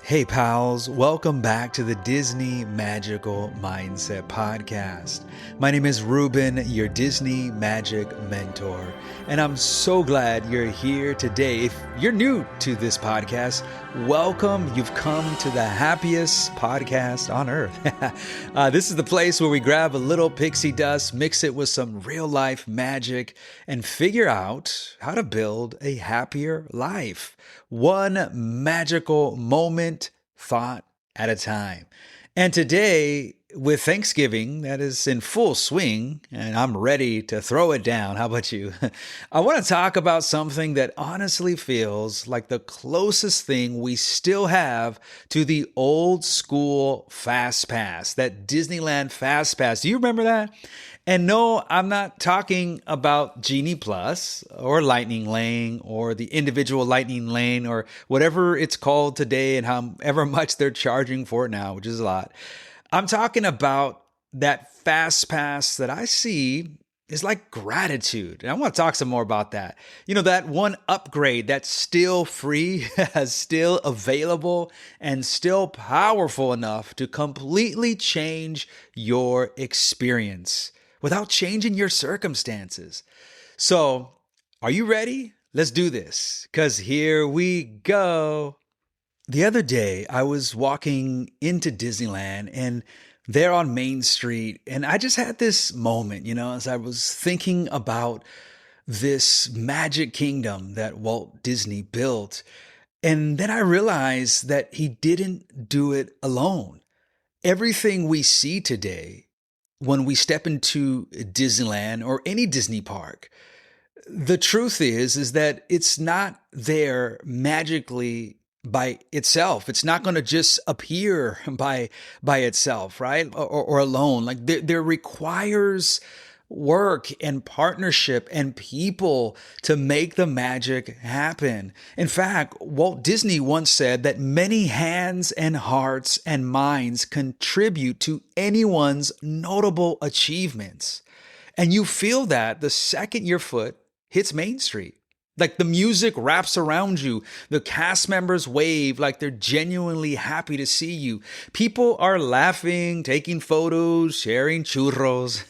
Hey pals, welcome back to the Disney Magical Mindset Podcast. My name is Ruben, your Disney Magic mentor, and I'm so glad you're here today. If you're new to this podcast, welcome. You've come to the happiest podcast on earth. This is the place where we grab a little pixie dust, mix it with some real life magic, and figure out how to build a happier life. One magical moment, thought at a time. And today, with Thanksgiving that is in full swing, and I'm ready to throw it down. How about you? I want to talk about something that honestly feels like the closest thing we still have to the old school FastPass, that Disneyland FastPass. Do you remember that? And no, I'm not talking about Genie Plus or Lightning Lane or the individual Lightning Lane or whatever it's called today and however much they're charging for it now, which is a lot. I'm talking about that Fast Pass that I see is like gratitude. And I want to talk some more about that. You know, that one upgrade that's still free, still available, and still powerful enough to completely change your experience without changing your circumstances. So, are you ready? Let's do this, because here we go. The other day, I was walking into Disneyland and there on Main Street, and I just had this moment, as I was thinking about this magic kingdom that Walt Disney built. And then I realized that he didn't do it alone. Everything we see today, when we step into Disneyland or any Disney park, the truth is that it's not there magically by itself. It's not going to just appear by itself, right? Or alone. Like there requires work and partnership and people to make the magic happen. In fact, Walt Disney once said that many hands and hearts and minds contribute to anyone's notable achievements. And you feel that the second your foot hits Main Street. Like the music wraps around you. The cast members wave like they're genuinely happy to see you. People are laughing, taking photos, sharing churros.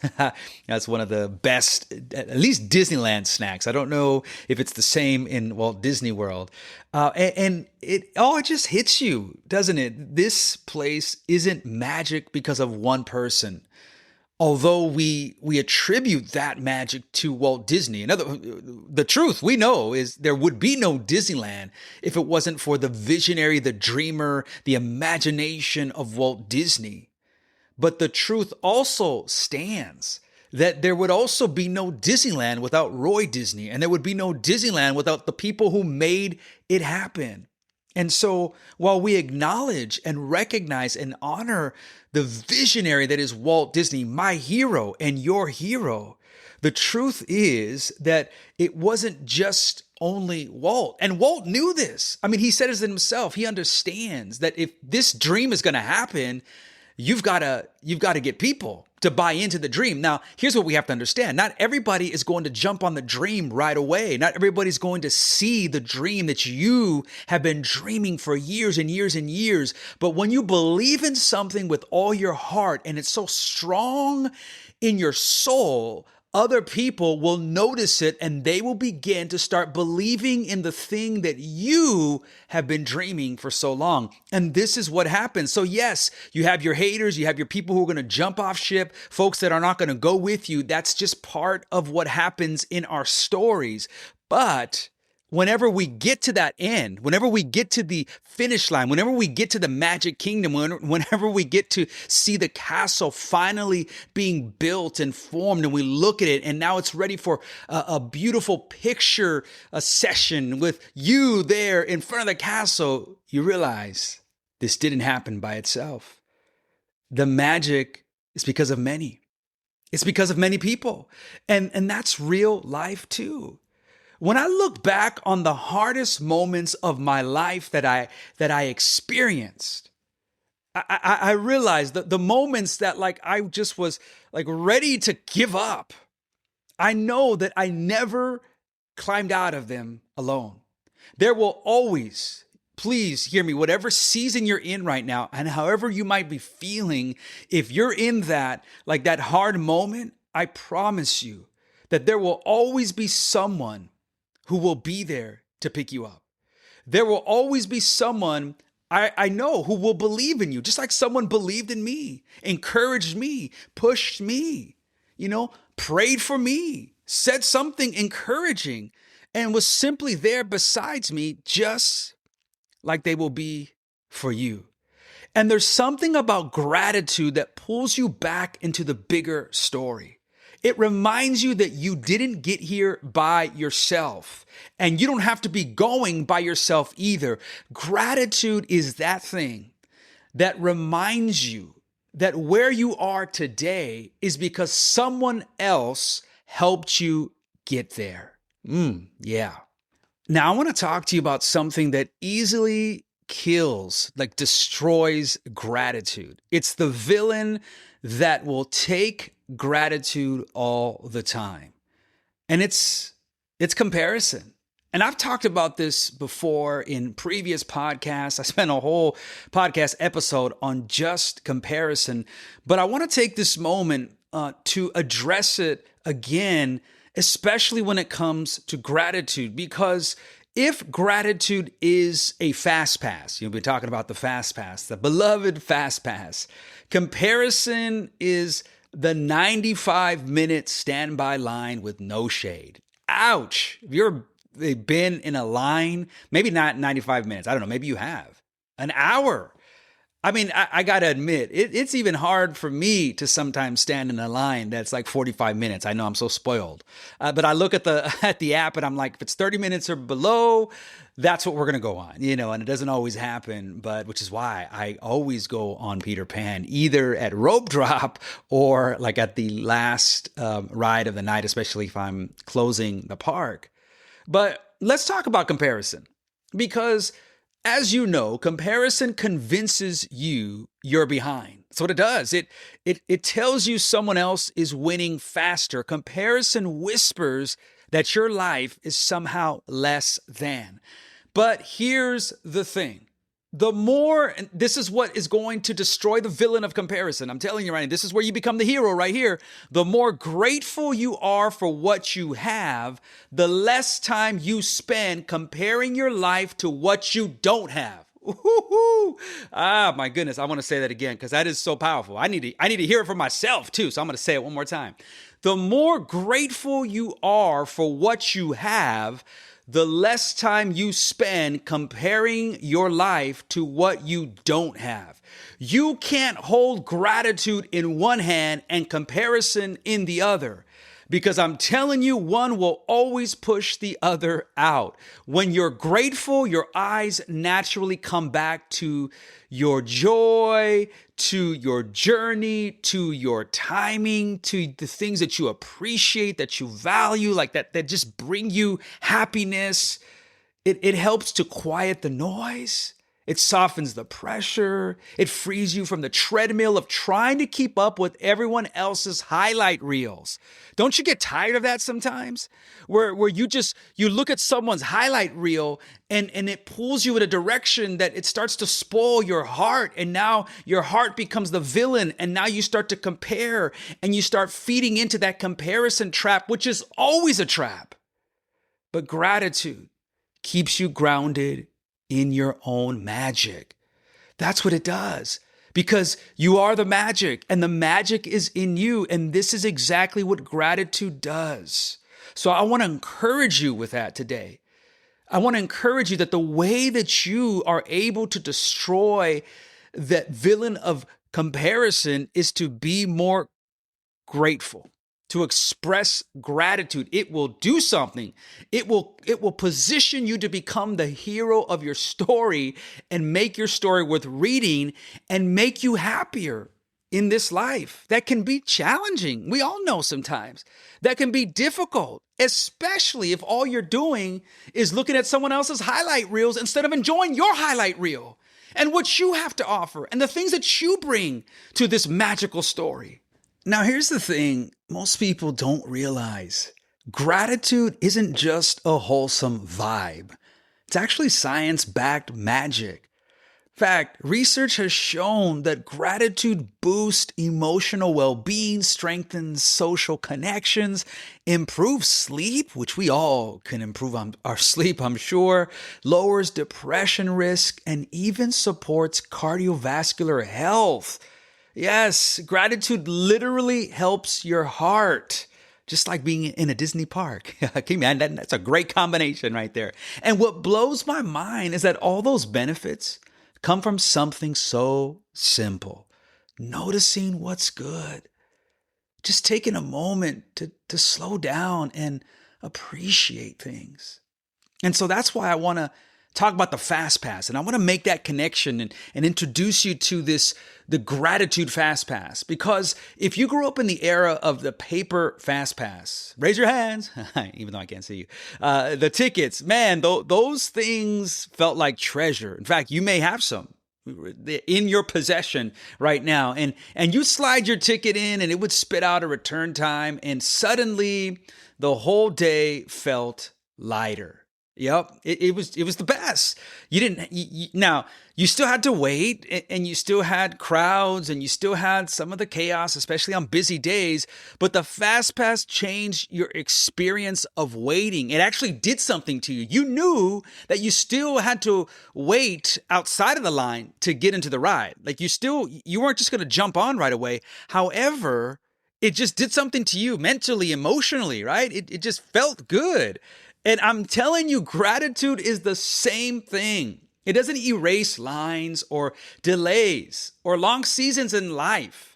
That's one of the best, at least Disneyland snacks. I don't know if it's the same in Walt Disney World. And it just hits you, doesn't it? This place isn't magic because of one person. Although we attribute that magic to Walt Disney. The truth we know is there would be no Disneyland if it wasn't for the visionary, the dreamer, the imagination of Walt Disney. But the truth also stands that there would also be no Disneyland without Roy Disney, and there would be no Disneyland without the people who made it happen. And so while we acknowledge and recognize and honor the visionary that is Walt Disney, my hero and your hero, the truth is that it wasn't just only Walt. And Walt knew this. I mean, he said it himself. He understands that if this dream is going to happen, you've got to get people to buy into the dream. Now, here's what we have to understand. Not everybody is going to jump on the dream right away. Not everybody's going to see the dream that you have been dreaming for years and years and years. But when you believe in something with all your heart and it's so strong in your soul, other people will notice it and they will begin to start believing in the thing that you have been dreaming for so long. And this is what happens. So yes, you have your haters, you have your people who are going to jump off ship, folks that are not going to go with you. That's just part of what happens in our stories. But whenever we get to that end, whenever we get to the finish line, whenever we get to the magic kingdom, whenever we get to see the castle finally being built and formed and we look at it and now it's ready for a beautiful picture, a session with you there in front of the castle, you realize this didn't happen by itself. The magic is because of many. It's because of many people. And that's real life too. When I look back on the hardest moments of my life that I experienced, I realized that the moments that I just was ready to give up, I know that I never climbed out of them alone. There will always please hear me, whatever season you're in right now, and however you might be feeling, if you're in that, like that hard moment, I promise you that there will always be someone who will be there to pick you up. There will always be someone I know who will believe in you, just like someone believed in me, encouraged me, pushed me, prayed for me, said something encouraging, and was simply there besides me, just like they will be for you. And there's something about gratitude that pulls you back into the bigger story. It reminds you that you didn't get here by yourself, and you don't have to be going by yourself either. Gratitude is that thing that reminds you that where you are today is because someone else helped you get there. Yeah. Now, I want to talk to you about something that easily kills, like destroys gratitude. It's the villain that will take gratitude all the time. And it's comparison. And I've talked about this before in previous podcasts. I spent a whole podcast episode on just comparison, but I want to take this moment to address it again, especially when it comes to gratitude, because if gratitude is a FastPass, you'll be talking about the FastPass, the beloved FastPass. Comparison is the 95-minute standby line with no shade. Ouch. If you've been in a line, maybe not 95 minutes. I don't know. Maybe you have. An hour. I mean, I got to admit, it's even hard for me to sometimes stand in a line that's like 45 minutes. I know I'm so spoiled. But I look at the app and I'm like, if it's 30 minutes or below, that's what we're going to go on, and it doesn't always happen, but which is why I always go on Peter Pan, either at rope drop or like at the last ride of the night, especially if I'm closing the park. But let's talk about comparison, because as you know, comparison convinces you you're behind. That's what it does. It tells you someone else is winning faster. Comparison whispers that your life is somehow less than. But here's the thing. The more, and this is what is going to destroy the villain of comparison. I'm telling you right now, this is where you become the hero right here. The more grateful you are for what you have, the less time you spend comparing your life to what you don't have. Ooh, my goodness. I want to say that again because that is so powerful. I need to hear it for myself too. So I'm going to say it one more time. The more grateful you are for what you have, the less time you spend comparing your life to what you don't have. You can't hold gratitude in one hand and comparison in the other, because I'm telling you, one will always push the other out. When you're grateful, your eyes naturally come back to your joy, to your journey, to your timing, to the things that you appreciate, that you value, like that just bring you happiness. It helps to quiet the noise. It softens the pressure. It frees you from the treadmill of trying to keep up with everyone else's highlight reels. Don't you get tired of that sometimes? Where you look at someone's highlight reel and it pulls you in a direction that it starts to spoil your heart. And now your heart becomes the villain. And now you start to compare and you start feeding into that comparison trap, which is always a trap. But gratitude keeps you grounded in your own magic. That's what it does, because you are the magic and the magic is in you. And this is exactly what gratitude does. So I want to encourage you with that today. I want to encourage you that the way that you are able to destroy that villain of comparison is to be more grateful, to express gratitude. It will do something. It will position you to become the hero of your story and make your story worth reading and make you happier in this life. That can be challenging. We all know sometimes that can be difficult, especially if all you're doing is looking at someone else's highlight reels instead of enjoying your highlight reel and what you have to offer and the things that you bring to this magical story. Now, here's the thing most people don't realize. Gratitude isn't just a wholesome vibe. It's actually science-backed magic. In fact, research has shown that gratitude boosts emotional well-being, strengthens social connections, improves sleep, which we all can improve on our sleep, I'm sure, lowers depression risk, and even supports cardiovascular health. Yes, gratitude literally helps your heart. Just like being in a Disney park. Okay, man, that's a great combination right there. And what blows my mind is that all those benefits come from something so simple. Noticing what's good. Just taking a moment to slow down and appreciate things. And so that's why I want to talk about the FastPass, and I want to make that connection and introduce you to the gratitude FastPass. Because if you grew up in the era of the paper FastPass, raise your hands, even though I can't see you, the tickets, man, those things felt like treasure. In fact, you may have some in your possession right now, and you slide your ticket in and it would spit out a return time, and suddenly the whole day felt lighter. Yep, it was the best. You didn't now you still had to wait, and you still had crowds, and you still had some of the chaos, especially on busy days. But the FastPass changed your experience of waiting. It actually did something to you. You knew that you still had to wait outside of the line to get into the ride. Like you weren't just going to jump on right away. However, it just did something to you mentally, emotionally, right? It just felt good. And I'm telling you, gratitude is the same thing. It doesn't erase lines or delays or long seasons in life.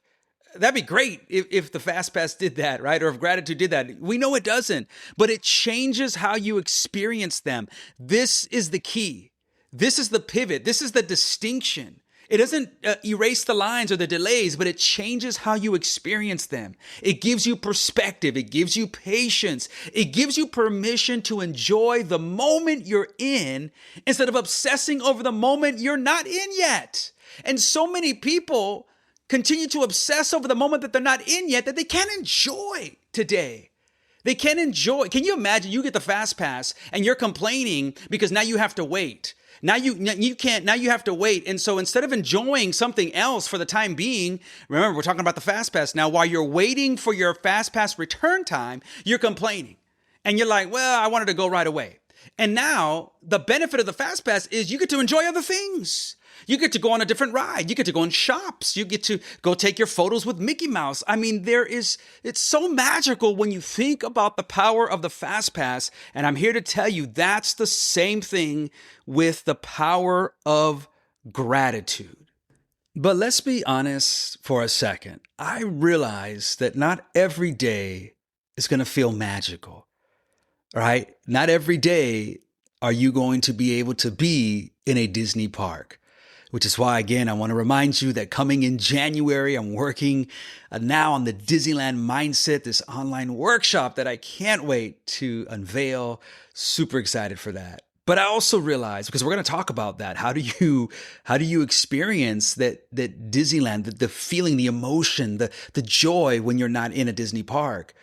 That'd be great if the FastPass did that, right? Or if gratitude did that. We know it doesn't, but it changes how you experience them. This is the key. This is the pivot. This is the distinction. It doesn't erase the lines or the delays, but it changes how you experience them. It gives you perspective. It gives you patience. It gives you permission to enjoy the moment you're in instead of obsessing over the moment you're not in yet. And so many people continue to obsess over the moment that they're not in yet that they can't enjoy today. They can't enjoy. Can you imagine you get the FastPass and you're complaining because now you have to wait? Now you can't, now you have to wait. And so instead of enjoying something else for the time being, remember, we're talking about the FastPass now, while you're waiting for your FastPass return time, you're complaining. And you're like, well, I wanted to go right away. And now the benefit of the FastPass is you get to enjoy other things. You get to go on a different ride. You get to go in shops. You get to go take your photos with Mickey Mouse. I mean, it's so magical when you think about the power of the FastPass. And I'm here to tell you that's the same thing with the power of gratitude. But let's be honest for a second. I realize that not every day is going to feel magical, right? Not every day are you going to be able to be in a Disney park. Which is why, again, I want to remind you that coming in January, I'm working now on the Disneyland Mindset, this online workshop that I can't wait to unveil. Super excited for that. But I also realize, because we're going to talk about that, how do you experience that Disneyland, the feeling, the emotion, the joy when you're not in a Disney park?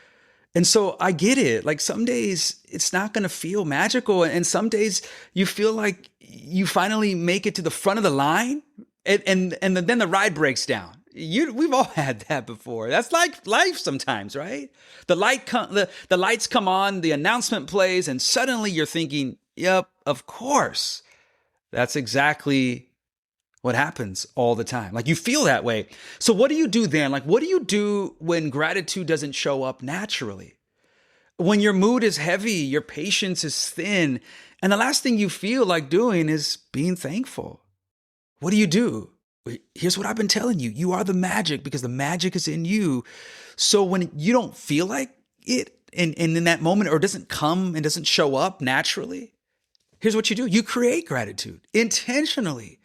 And so I get it. Like some days it's not going to feel magical. And some days you feel like you finally make it to the front of the line and then the ride breaks down. We've all had that before. That's like life sometimes, right? The lights come on, the announcement plays, and suddenly you're thinking, yep, of course. That's exactly what happens all the time. Like you feel that way. So what do you do then? Like what do you do when gratitude doesn't show up naturally? When your mood is heavy, your patience is thin, and the last thing you feel like doing is being thankful. What do you do? Here's what I've been telling you. You are the magic because the magic is in you. So when you don't feel like it and in that moment, or it doesn't come and doesn't show up naturally, here's what you do. You create gratitude intentionally.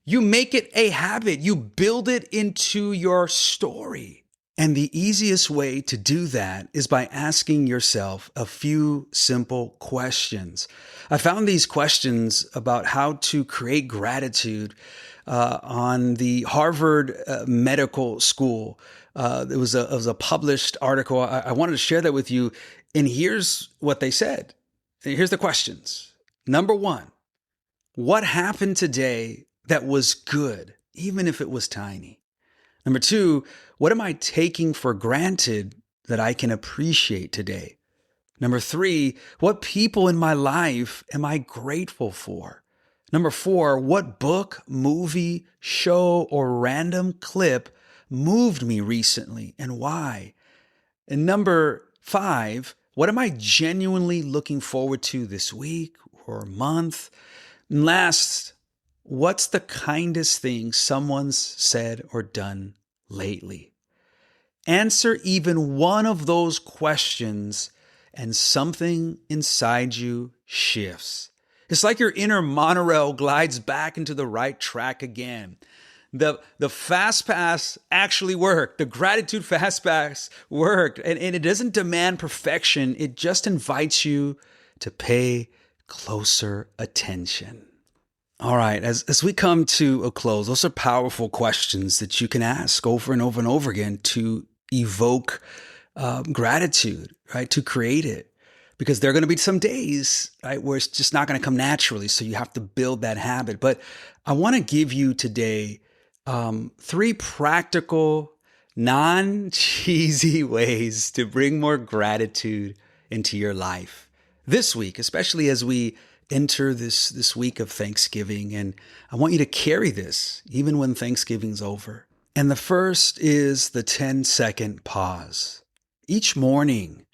You make it a habit. You build it into your story. And the easiest way to do that is by asking yourself a few simple questions. I found these questions about how to create gratitude on the Harvard Medical School. It was a published article. I wanted to share that with you. And here's what they said. Here's the questions. Number one, What happened today that was good, even if it was tiny? Number two, what am I taking for granted that I can appreciate today? Number three, what people in my life am I grateful for? Number four, what book, movie, show, or random clip moved me recently and why? And number five, what am I genuinely looking forward to this week or month? And last, what's the kindest thing someone's said or done lately? Answer even one of those questions and something inside you shifts. It's like your inner monorail glides back into the right track again. The FastPass actually worked. The gratitude FastPass worked. And it doesn't demand perfection. It just invites you to pay closer attention. All right, as we come to a close, those are powerful questions that you can ask over and over and over again to evoke gratitude, right? To create it. Because there are going to be some days, right, where it's just not going to come naturally. So you have to build that habit. But I want to give you today three practical, non-cheesy ways to bring more gratitude into your life this week, especially as we enter this week of Thanksgiving. And I want you to carry this even when Thanksgiving's over. And the first is the 10-second pause. Each morning,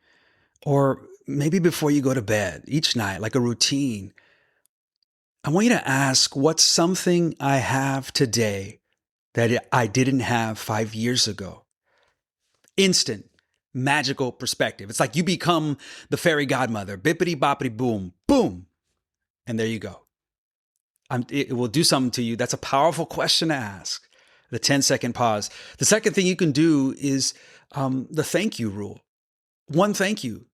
or maybe before you go to bed, each night, like a routine, I want you to ask, what's something I have today that I didn't have 5 years ago? Instant, magical perspective. It's like you become the fairy godmother. Bippity boppity boom, boom. And there you go. It will do something to you. That's a powerful question to ask. The 10-second pause. The second thing you can do is the thank you rule. One thank you.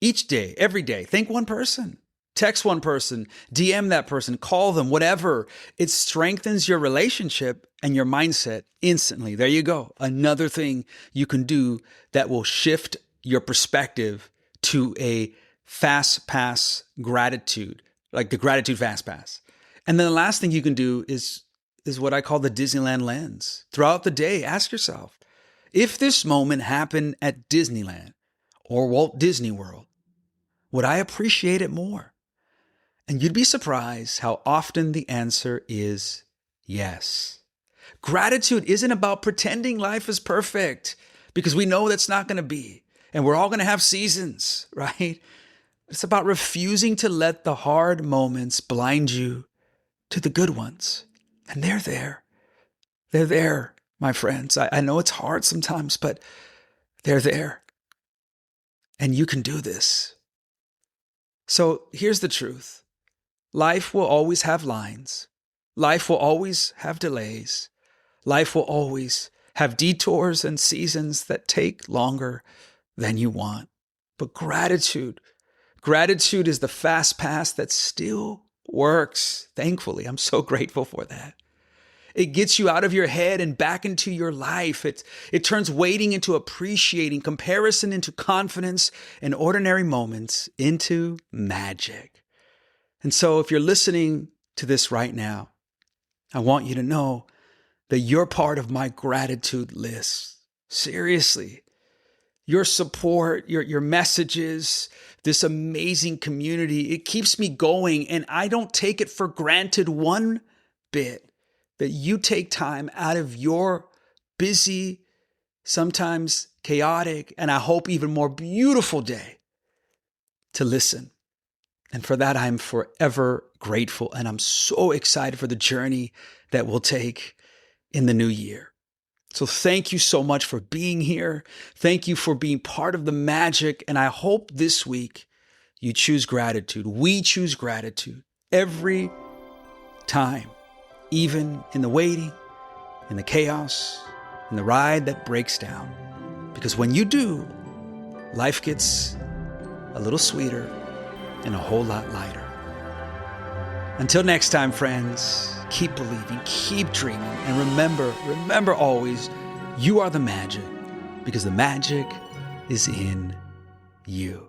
Each day, every day, thank one person. Text one person, DM that person, call them, whatever. It strengthens your relationship and your mindset instantly. There you go. Another thing you can do that will shift your perspective to a FastPass gratitude, like the gratitude FastPass. And then the last thing you can do is what I call the Disneyland lens. Throughout the day, ask yourself, if this moment happened at Disneyland or Walt Disney World, would I appreciate it more? And you'd be surprised how often the answer is yes. Gratitude isn't about pretending life is perfect, because we know that's not going to be. And we're all going to have seasons, right? It's about refusing to let the hard moments blind you to the good ones. And they're there. They're there, my friends. I know it's hard sometimes, but they're there. And you can do this. So here's the truth. Life will always have lines. Life will always have delays. Life will always have detours and seasons that take longer than you want. But gratitude is the fast pass that still works. Thankfully, I'm so grateful for that. It gets you out of your head and back into your life. It turns waiting into appreciating, comparison into confidence, and ordinary moments into magic. And so if you're listening to this right now, I want you to know that you're part of my gratitude list. Seriously. Your support, your messages, this amazing community, it keeps me going, and I don't take it for granted one bit that you take time out of your busy, sometimes chaotic, and I hope even more beautiful day to listen. And for that, I'm forever grateful, and I'm so excited for the journey that we'll take in the new year. So thank you so much for being here. Thank you for being part of the magic. And I hope this week you choose gratitude. We choose gratitude every time, even in the waiting, in the chaos, in the ride that breaks down. Because when you do, life gets a little sweeter and a whole lot lighter. Until next time, friends, keep believing, keep dreaming, and remember always, you are the magic, because the magic is in you.